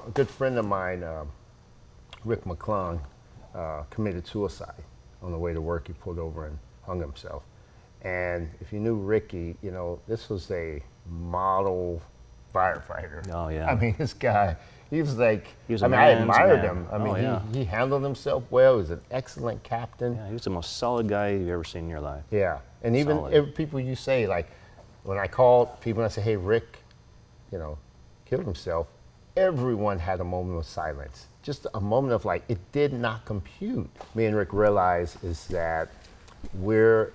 a good friend of mine, Rick McClung, committed suicide on the way to work. He pulled over and hung himself. And if you knew Ricky, you know, this was a model firefighter. Oh, yeah. I mean, this guy, he was like, He was I a mean, I man's admired man. him. I Oh, mean, yeah. he handled himself well. He was an excellent captain. Yeah, he was the most solid guy you've ever seen in your life. Yeah. And even Solid. people you say, like, when I called people and I say, hey, Rick, you know, killed himself, everyone had a moment of silence. Just a moment of like, it did not compute. Me and Rick realized is that we're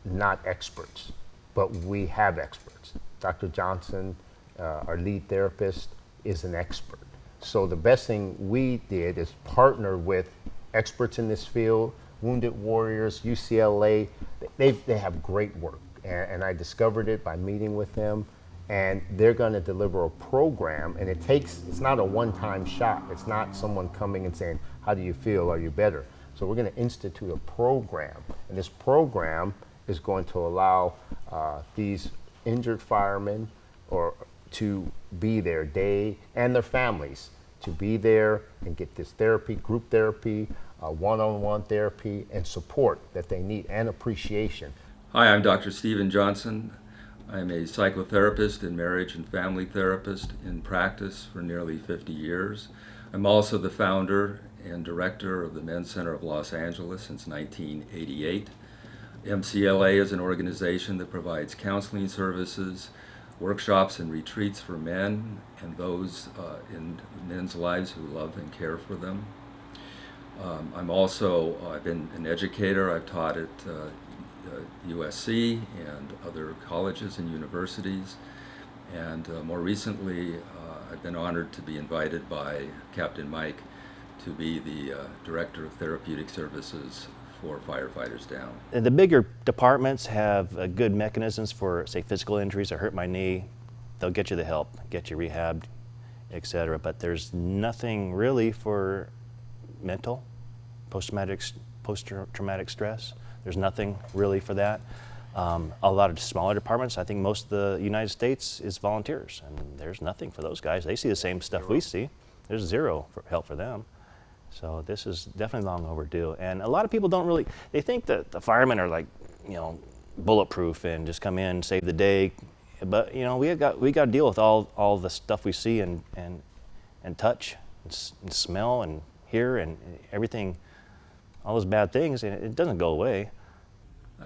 not experts, but we have experts. Dr. Johnson, our lead therapist, is an expert. So the best thing we did is partner with experts in this field, Wounded Warriors, UCLA. They have great work. And I discovered it by meeting with them. And they're going to deliver a program, and it's not a one-time shot. It's not someone coming and saying, how do you feel, are you better? So we're going to institute a program, and this program is going to allow these injured firemen to be there, they and their families, to be there and get this therapy, group therapy, one-on-one therapy, and support that they need, and appreciation. Hi, I'm Dr. Stephen Johnson. I'm a psychotherapist and marriage and family therapist in practice for nearly 50 years. I'm also the founder and director of the Men's Center of Los Angeles since 1988. MCLA is an organization that provides counseling services, workshops and retreats for men and those in men's lives who love and care for them. I've been an educator. I've taught at USC and other colleges and universities, and more recently I've been honored to be invited by Captain Mike to be the Director of Therapeutic Services for Firefighters Down. The bigger departments have good mechanisms for, say, physical injuries. I hurt my knee. They'll get you the help, get you rehabbed, etc. But there's nothing really for mental, post-traumatic stress. There's nothing really for that. A lot of smaller departments, I think most of the United States is volunteers, and there's nothing for those guys. They see the same stuff we see. There's zero help for them. So this is definitely long overdue. And a lot of people don't really, they think that the firemen are like, you know, bulletproof and just come in, save the day. But, you know, we got to deal with all the stuff we see and touch and smell and hear and everything, all those bad things, and it doesn't go away.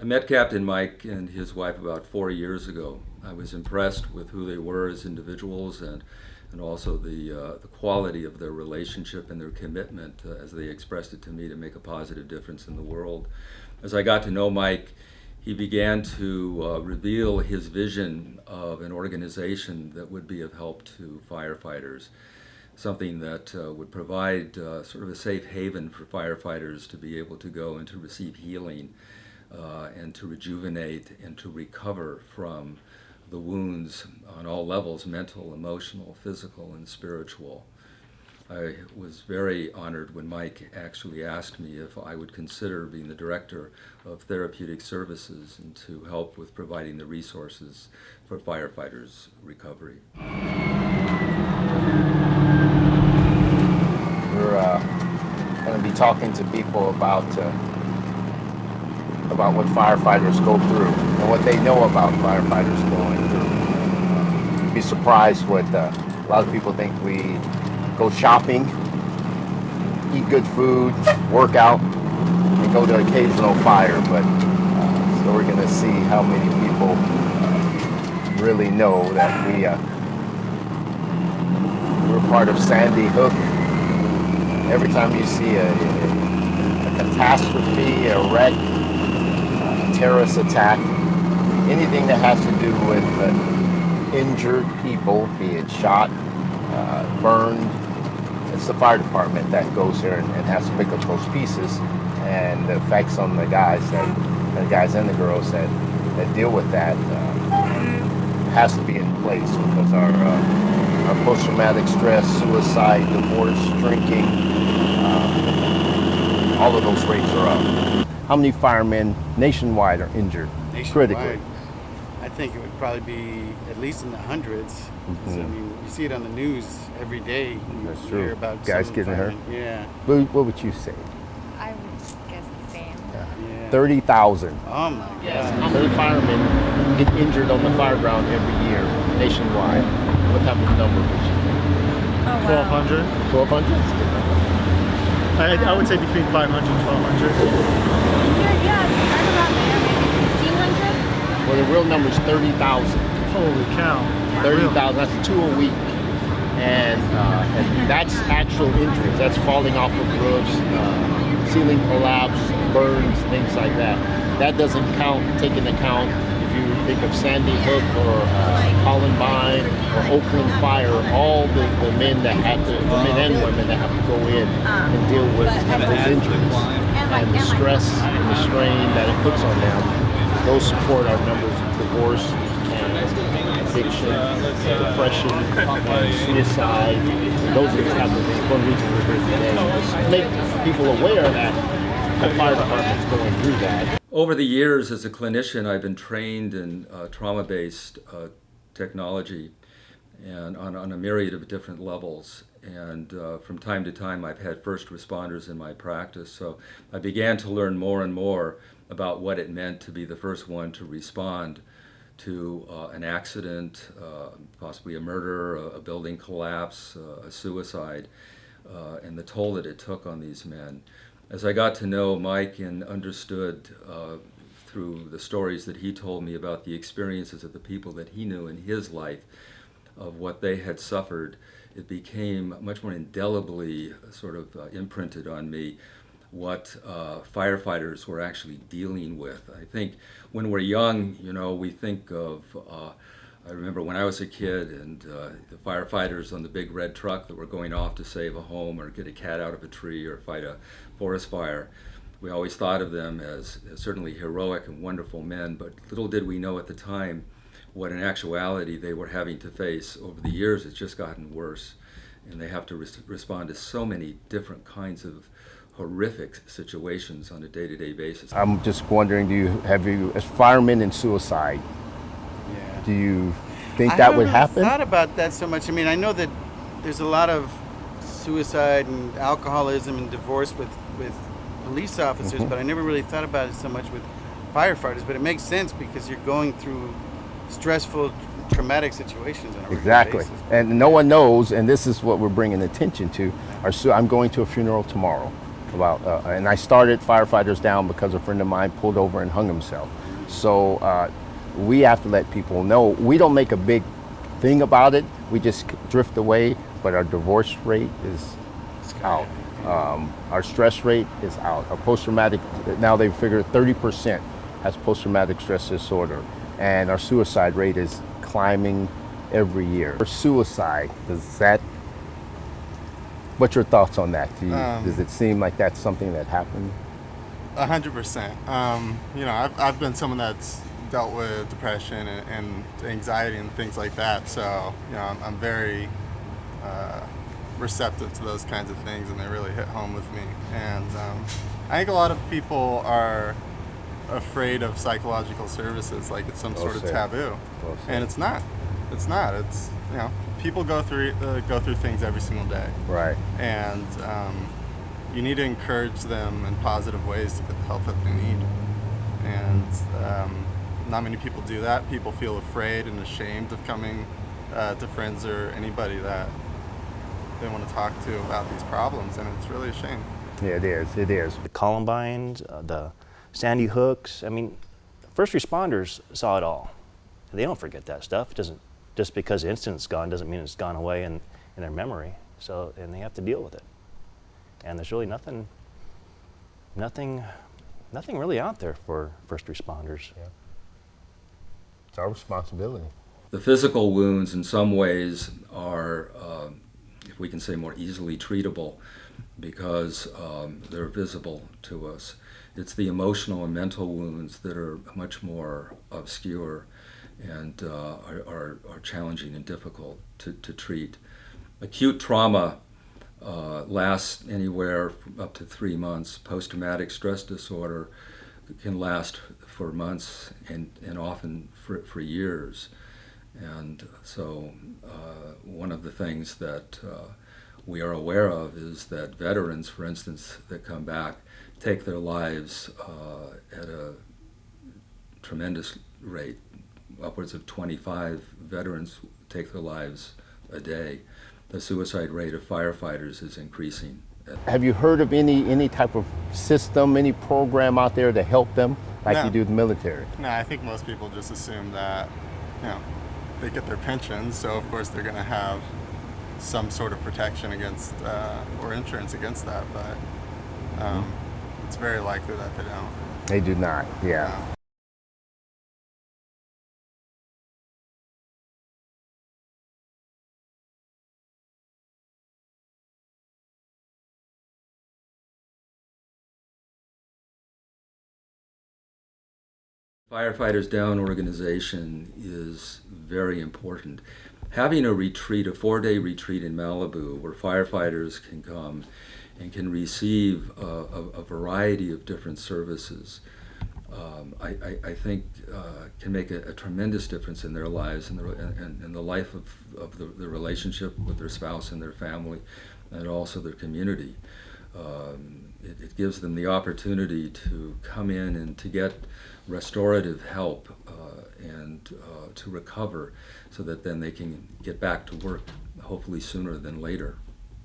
I met Captain Mike and his wife about 4 years ago. I was impressed with who they were as individuals and also the quality of their relationship and their commitment as they expressed it to me to make a positive difference in the world. As I got to know Mike, he began to reveal his vision of an organization that would be of help to firefighters, something that would provide sort of a safe haven for firefighters to be able to go and to receive healing and to rejuvenate and to recover from the wounds on all levels, mental, emotional, physical, and spiritual. I was very honored when Mike actually asked me if I would consider being the director of therapeutic services and to help with providing the resources for firefighters' recovery. We're going to be talking to people about what firefighters go through and what they know about firefighters going through. You'd be surprised what a lot of people think. We go shopping, eat good food, work out, and go to occasional fire. But so we're going to see how many people really know that we're part of Sandy Hook. Every time you see a catastrophe, a wreck, a terrorist attack, anything that has to do with injured people, be it shot, burned, it's the fire department that goes there and has to pick up those pieces, and the effects on the guys and the girls that deal with that has to be in place, because our post-traumatic stress, suicide, divorce, drinking, all of those rates are up. How many firemen nationwide are injured critically? I think it would probably be at least in the hundreds. 'Cause, I mean, you see it on the news every day. That's You true. hear about Guys some getting hurt. firemen. Yeah. What would you say? I would guess the same. Yeah. 30,000. Oh my Yes. God. How many firemen get injured on the fire ground every year nationwide? What type of number would you think? Oh, wow. 1,200. 1,200? That's a good number. I would say between 500 and 1,200. Yeah, right around there, maybe 1,500? Well, the real number is 30,000. Holy cow. 30,000, that's 2 a week. And that's actual injuries. That's falling off of roofs, ceiling collapse, burns, things like that. That doesn't take into account if you think of Sandy Hook or Columbine or Oakland Fire, all the men that have to, the men and women that have to go in and deal with those injuries. And the stress and the strain that it puts on them, those support our numbers of divorce and addiction, depression, and suicide. Those are the type of things. One reason we're here today is to make people aware that the fire department is going through that. Over the years, as a clinician, I've been trained in trauma-based technology and on a myriad of different levels. And from time to time, I've had first responders in my practice. So I began to learn more and more about what it meant to be the first one to respond to an accident, possibly a murder, a building collapse, a suicide, and the toll that it took on these men. As I got to know Mike and understood through the stories that he told me about the experiences of the people that he knew in his life, of what they had suffered, it became much more indelibly sort of imprinted on me what firefighters were actually dealing with. I think when we're young, we think of, I remember when I was a kid and the firefighters on the big red truck that were going off to save a home or get a cat out of a tree or fight a forest fire. We always thought of them as certainly heroic and wonderful men, but little did we know at the time what in actuality they were having to face. Over the years, it's just gotten worse, and they have to respond to so many different kinds of horrific situations on a day-to-day basis. I'm just wondering, as firemen in suicide, Yeah. do you think I that haven't would really happen? thought about that so much. I mean, I know that there's a lot of suicide and alcoholism and divorce with police officers, Mm-hmm. but I never really thought about it so much with firefighters. But it makes sense because you're going through stressful, traumatic situations on a regular Exactly. basis. And no one knows, and this is what we're bringing attention to. I'm going to a funeral tomorrow. And I started Firefighters down because a friend of mine pulled over and hung himself. So we have to let people know. We don't make a big thing about it. We just drift away, but our divorce rate is out. Our stress rate is out. Our post-traumatic, now they figure 30% has post-traumatic stress disorder. And our suicide rate is climbing every year. For suicide, what's your thoughts on that? Does it seem like that's something that happened? 100%. I've been someone that's dealt with depression and anxiety and things like that. So, I'm very receptive to those kinds of things, and they really hit home with me. And I think a lot of people are afraid of psychological services like it's some sort of taboo, and it's not. It's not. It's people go through things every single day, Right. and you need to encourage them in positive ways to get the help that they need. And not many people do that. People feel afraid and ashamed of coming to friends or anybody that they want to talk to about these problems, and it's really a shame. Yeah, it is. It is. The Columbines, the Sandy Hooks. I mean, first responders saw it all. They don't forget that stuff. It doesn't, just because the incident's gone doesn't mean it's gone away in their memory. So, and they have to deal with it. And there's really nothing really out there for first responders. Yeah. It's our responsibility. The physical wounds in some ways are, if we can say, more easily treatable because they're visible to us. It's the emotional and mental wounds that are much more obscure and are challenging and difficult to treat. Acute trauma lasts anywhere from up to 3 months. Post-traumatic stress disorder can last for months and often for years. And so one of the things that we are aware of is that veterans, for instance, that come back take their lives at a tremendous rate. Upwards of 25 veterans take their lives a day. The suicide rate of firefighters is increasing. Have you heard of any type of system, any program out there to help them like No. you do the military? No, I think most people just assume that, you know, they get their pensions, so of course they're going to have some sort of protection against or insurance against that, but it's very likely that they don't. They do not, yeah. No. Firefighters Down organization is very important. Having a retreat, a 4-day retreat in Malibu where firefighters can come and can receive a variety of different services, I think can make a tremendous difference in their lives and the life of the relationship with their spouse and their family and also their community. It gives them the opportunity to come in and to get restorative help and to recover so that then they can get back to work hopefully sooner than later.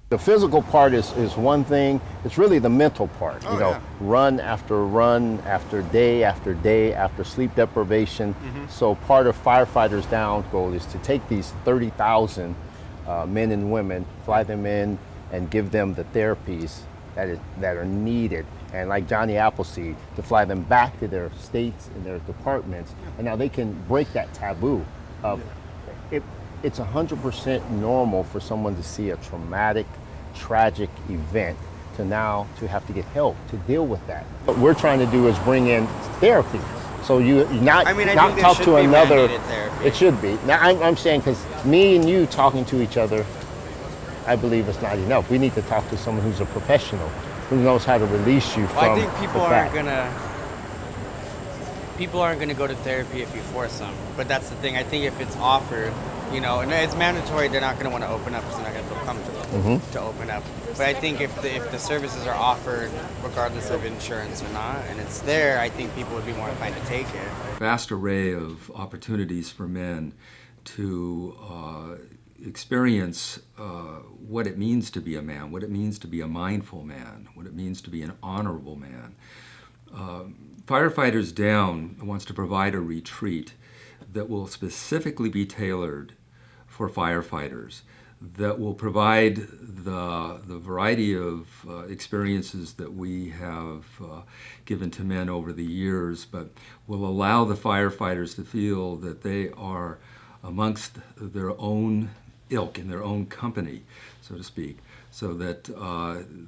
The physical part is one thing. It's really the mental part. Oh, you know, yeah. run after day after sleep deprivation. So part of Firefighters Down goal is to take these 30,000 men and women, fly them in, and give them the therapies that are needed. And like Johnny Appleseed, to fly them back to their states and their departments, and now they can break that taboo of it's 100% normal for someone to see a traumatic, tragic event to now to have to get help to deal with that. What we're trying to do is bring in therapy. So you not I mean, I not think there talk should to be another. mandated therapy. It should be. Now I'm saying because me and you talking to each other, I believe it's not enough. We need to talk to someone who's a professional, who knows how to release you Well, from I think people the aren't fact. gonna go to therapy if you force them. But that's the thing. I think if it's offered, you know, and it's mandatory, they're not gonna want to open up because they're not gonna feel comfortable to open up. But I think if the services are offered, regardless of insurance or not, and it's there, I think people would be more inclined to take it. Vast array of opportunities for men to experience what it means to be a man, what it means to be a mindful man, what it means to be an honorable man. Firefighters Down wants to provide a retreat that will specifically be tailored for firefighters, that will provide the variety of experiences that we have given to men over the years, but will allow the firefighters to feel that they are amongst their own ilk, in their own company, so to speak, so that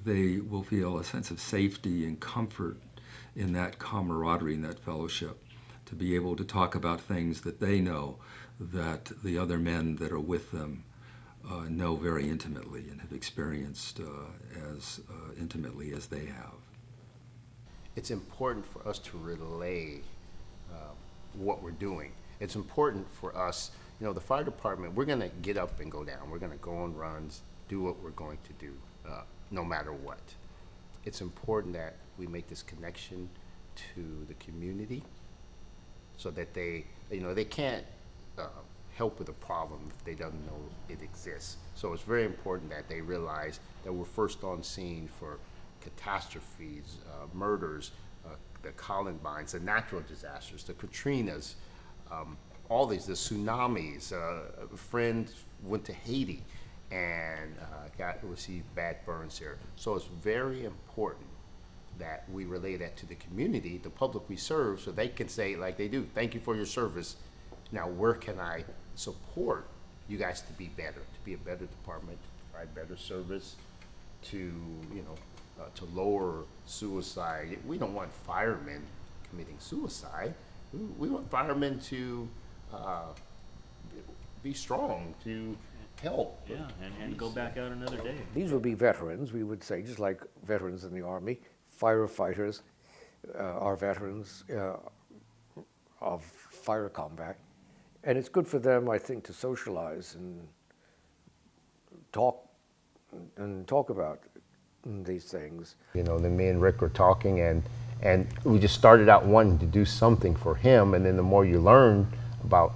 they will feel a sense of safety and comfort in that camaraderie, in that fellowship, to be able to talk about things that they know that the other men that are with them know very intimately and have experienced as intimately as they have. It's important for us to relay what we're doing. It's important for us, you know, the fire department, we're gonna get up and go down. We're gonna go on runs, do what we're going to do, no matter what. It's important that we make this connection to the community so that they, you know, they can't help with a problem if they don't know it exists. So it's very important that they realize that we're first on scene for catastrophes, murders, the Columbines, the natural disasters, the Katrinas, all these, the tsunamis. A friend went to Haiti and received bad burns there. So it's very important that we relay that to the community, the public we serve, so they can say, like they do, thank you for your service. Now, where can I support you guys to be better, to be a better department, to provide better service, to, you know, to lower suicide. We don't want firemen committing suicide. We want firemen to be strong, to help. Yeah, and go back out another day. These would be veterans, we would say, just like veterans in the Army, firefighters, our veterans of fire combat. And it's good for them, I think, to socialize and talk about these things. You know, then me and Rick were talking, and we just started out wanting to do something for him, and then the more you learn about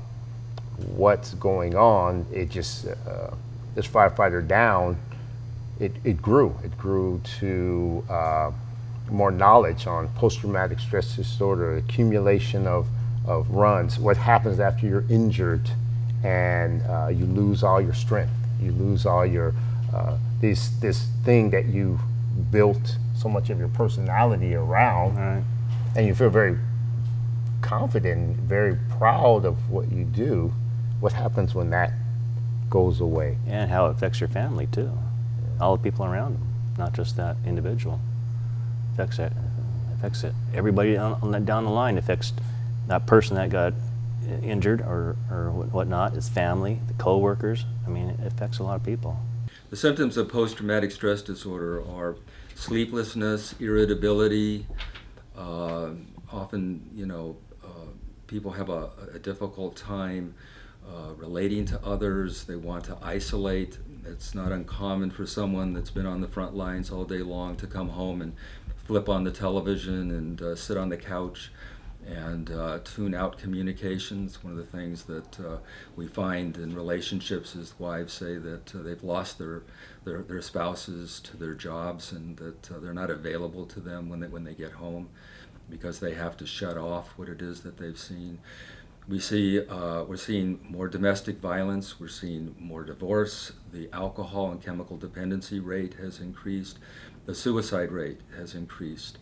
what's going on, it just, this firefighter down, it grew. It grew to more knowledge on post-traumatic stress disorder, accumulation of runs, what happens after you're injured and you lose all your strength, you lose all your, this thing that you built so much of your personality around, Right. and you feel very confident, very proud of what you do. What happens when that goes away? And how it affects your family too. All the people around them, not just that individual. Affects it. Everybody down the line. Affects that person that got injured or whatnot, his family, the co-workers. I mean, it affects a lot of people. The symptoms of post-traumatic stress disorder are sleeplessness, irritability. Often, people have a difficult time relating to others. They want to isolate. It's not uncommon for someone that's been on the front lines all day long to come home and flip on the television and sit on the couch and tune out communications. One of the things that we find in relationships is wives say that they've lost their spouses to their jobs, and that they're not available to them when they get home because they have to shut off what it is that they've seen. We're seeing more domestic violence. We're seeing more divorce. The alcohol and chemical dependency rate has increased. The suicide rate has increased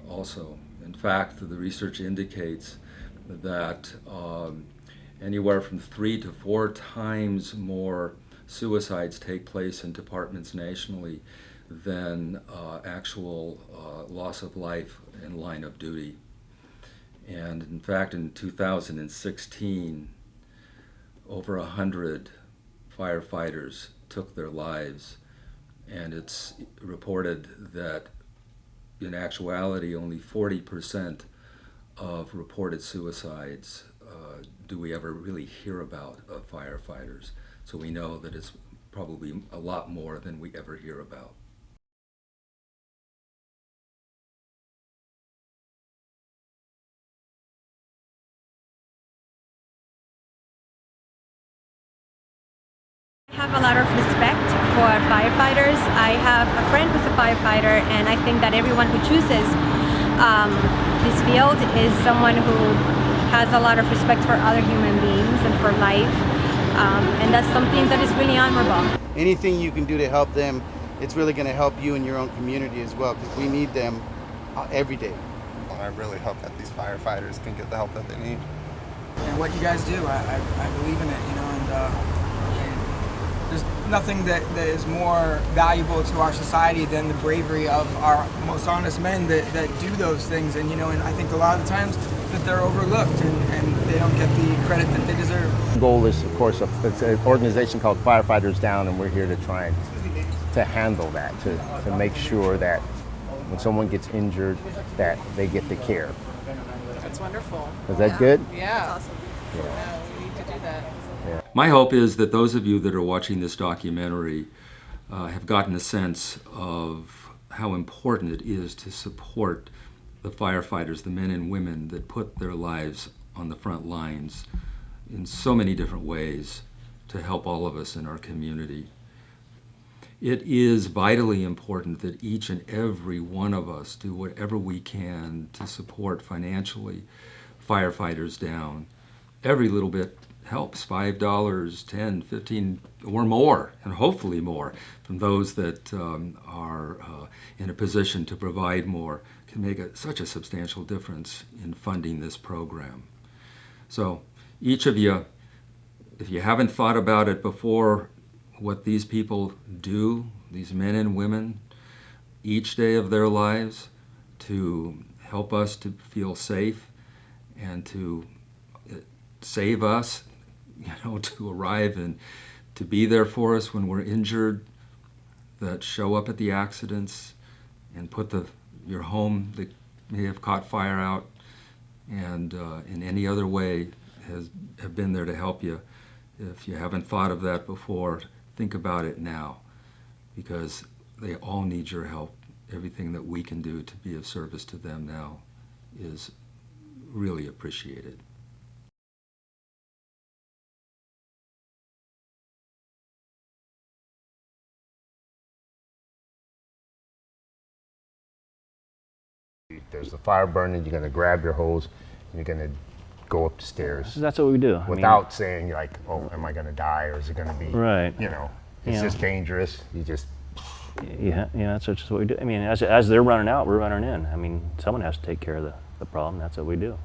also. In fact, the research indicates that anywhere from 3 to 4 times more suicides take place in departments nationally than actual loss of life in line of duty. And in fact, in 2016, over 100 firefighters took their lives, and it's reported that in actuality only 40% of reported suicides do we ever really hear about of firefighters. So we know that it's probably a lot more than we ever hear about. I have a lot of respect for firefighters. I have a friend who's a firefighter, and I think that everyone who chooses this field is someone who has a lot of respect for other human beings and for life, and that's something that is really honorable. Anything you can do to help them, it's really going to help you in your own community as well, because we need them every day. I really hope that these firefighters can get the help that they need. And what you guys do, I believe in it, and there's nothing that is more valuable to our society than the bravery of our most honest men that do those things. And and I think a lot of the times that they're overlooked and they don't get the credit that they deserve. The goal is, of course, it's an organization called Firefighters Down, and we're here to try and to handle that, to make sure that when someone gets injured, that they get the care. That's wonderful. Is that good? Yeah. That's awesome. Yeah, we need to do that. Yeah. My hope is that those of you that are watching this documentary have gotten a sense of how important it is to support the firefighters, the men and women that put their lives on the front lines in so many different ways to help all of us in our community. It is vitally important that each and every one of us do whatever we can to support financially Firefighters Down. Every little bit helps. $5, $10, $15, or more, and hopefully more, from those that are in a position to provide more, can make such a substantial difference in funding this program. So each of you, if you haven't thought about it before, what these people do, these men and women, each day of their lives to help us to feel safe and to save us, to arrive and to be there for us when we're injured, that show up at the accidents and put the your home that may have caught fire out, and in any other way have been there to help you. If you haven't thought of that before, think about it now, because they all need your help. Everything that we can do to be of service to them now is really appreciated. There's the fire burning, you're gonna grab your hose, and you're gonna go up the stairs. That's what we do. I mean, Without saying like, oh, am I gonna die, or is it gonna be, Right. you know, it's Yeah. just dangerous. You just, yeah, that's just what we do. I mean, as they're running out, we're running in. I mean, someone has to take care of the problem. That's what we do.